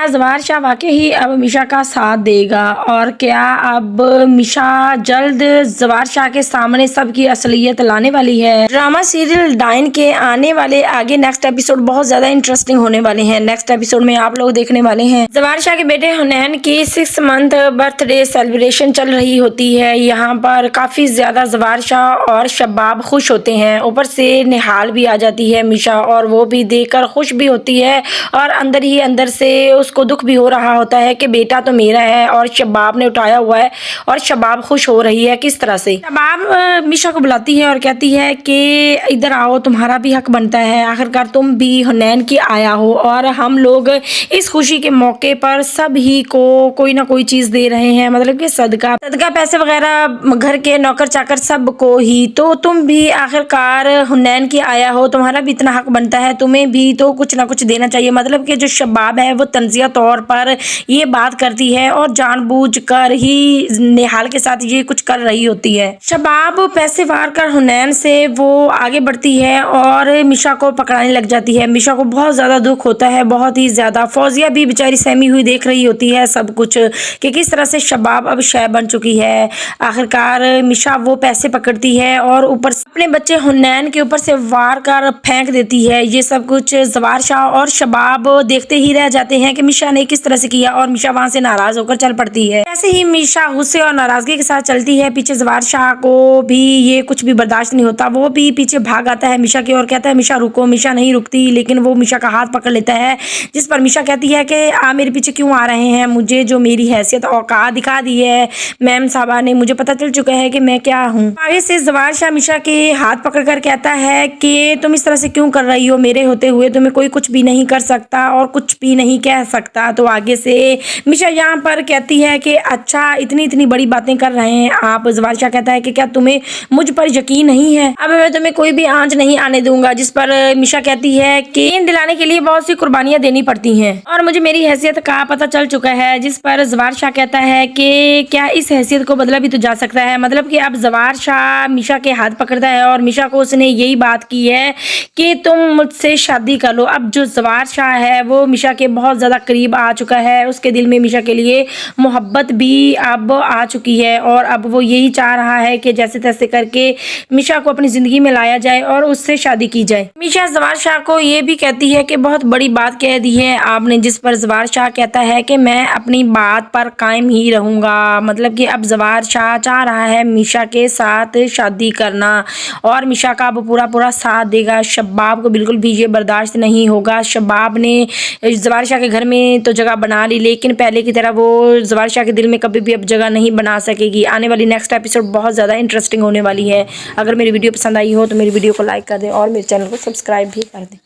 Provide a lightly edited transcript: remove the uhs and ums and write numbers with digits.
क्या जवाहर शाह वाकई ही अब मिशा का साथ देगा और क्या अब मिशा जल्द जवाहर शाह के सामने सबकी असलियत लाने वाली है। ड्रामा सीरियल डाइन के आने वाले आगे नेक्स्ट एपिसोड बहुत ज्यादा इंटरेस्टिंग होने वाले हैं। नेक्स्ट एपिसोड में आप लोग देखने वाले हैं जवाहर शाह के बेटे हुनैन की 6 मंथ बर्थडे सेलिब्रेशन चल रही होती है। यहाँ पर काफी ज्यादा जवाहर शाह और शबाब खुश होते हैं, ऊपर से निहाल भी आ जाती है मिशा और वो भी देखकर खुश भी होती है और अंदर ही अंदर से उसको दुख भी हो रहा होता है कि बेटा तो मेरा है और शबाब ने उठाया हुआ है और शबाब खुश हो रही है। किस तरह से शबाब मिशा को बुलाती है और कहती है कि इधर आओ, तुम्हारा भी हक बनता है, आखिरकार तुम भी हुनैन की आया हो और हम लोग इस खुशी के मौके पर सभी को कोई ना कोई चीज दे रहे हैं, मतलब कि सदका पैसे वगैरह घर के नौकर चाकर सबको ही, तो तुम भी आखिरकार हुनैन की आया हो, तुम्हारा भी इतना हक बनता है, तुम्हें भी तो कुछ ना कुछ देना चाहिए। मतलब कि जो शबाब है वो तंजिया तौर पर ये बात करती है और जानबूझकर ही निहाल के साथ ये कुछ कर रही होती है। शबाब पैसे वार कर हुनैन से वो आगे बढ़ती है और मिशा को पकड़ाने लग जाती है। मिशा को बहुत ज्यादा दुख होता है, बहुत ही ज्यादा। फौजिया भी बेचारी सहमी हुई देख रही होती है सब कुछ कि किस तरह से शबाब अब शय बन चुकी है। आखिरकार मिशा वो पैसे पकड़ती है और ऊपर अपने बच्चे हुनैन के ऊपर से वार कर फेंक देती है। ये सब कुछ जवाहर शाह और शबाब देखते ही रह जाते हैं कि मिशा ने किस तरह से किया और मिशा वहां से नाराज होकर चल पड़ती है। ऐसे ही मिशा गुस्से और नाराजगी के साथ चलती है। पीछे जवाहर शाह को भी ये कुछ भी बर्दाश्त नहीं होता, वो भी पीछे भाग आता है मिशा की और कहता है मिशा रुको। मिशा नहीं रुकती, लेकिन वो मिशा का हाथ पकड़ लेता है, जिस पर मिशा कहती है कि आप मेरे पीछे क्यों आ रहे हैं, मुझे जो मेरी हैसियत औकात दिखा दी है मैम साहबा ने, मुझे पता चल चुका है कि मैं क्या हूँ। आगे से जवाहर शाह मिशा के हाथ पकड़कर कहता है कि तुम इस तरह से क्यों कर रही हो, मेरे होते हुए तुम्हें कोई कुछ भी नहीं कर सकता और कुछ भी नहीं कह सकता। तो आगे से मिशा यहाँ पर कहती है कि अच्छा इतनी इतनी बड़ी बातें कर रहे हैं आप। जवाहर शाह कहता है कि क्या तुम्हें मुझ पर यकीन नहीं है, अब मैं तुम्हें कोई भी आंच नहीं आने दूंगा। जिस पर मिशा कहती है कि इन दिलाने के लिए बहुत सी कुर्बानियां देनी पड़ती हैं और मुझे मेरी हैसियत का पता चल चुका है। जिस पर जवाहर शाह कहता है कि क्या इस हैसियत को बदला भी तो जा सकता है। मतलब कि अब जवाहर शाह मिशा के हाथ पकड़ता है और मिशा को उसने यही बात की है कि तुम मुझसे शादी कर लो। अब जो जवाहर शाह है वो मिशा के बहुत ज्यादा करीब आ चुका है, उसके दिल में मिशा के लिए मोहब्बत भी अब आ चुकी है और अब वो यही चाह रहा है कि जैसे तैसे करके मिशा को अपनी जिंदगी में लाया जाए और उससे शादी की जाए। मिशा जवाहर शाह को ये भी कहती है कि बहुत बड़ी बात कह दी है आपने। जिस पर जवाहर शाह कहता है कि मैं अपनी बात पर कायम ही रहूंगा। मतलब कि अब जवाहर शाह चाह रहा है मिशा के साथ शादी करना और मिशा का अब पूरा पूरा साथ देगा। शबाब को बिल्कुल भी ये बर्दाश्त नहीं होगा। शबाब ने जवाहर शाह के घर में तो जगह बना ली, लेकिन पहले की तरह वो जवाहर शाह के दिल में कभी भी अब जगह नहीं बना सकेगी। आने वाली नेक्स्ट एपिसोड बहुत ज़्यादा इंटरेस्टिंग होने वाली है। अगर मेरी वीडियो पसंद आई हो तो मेरी वीडियो को लाइक कर दें और मेरे चैनल को सब्सक्राइब भी कर दें।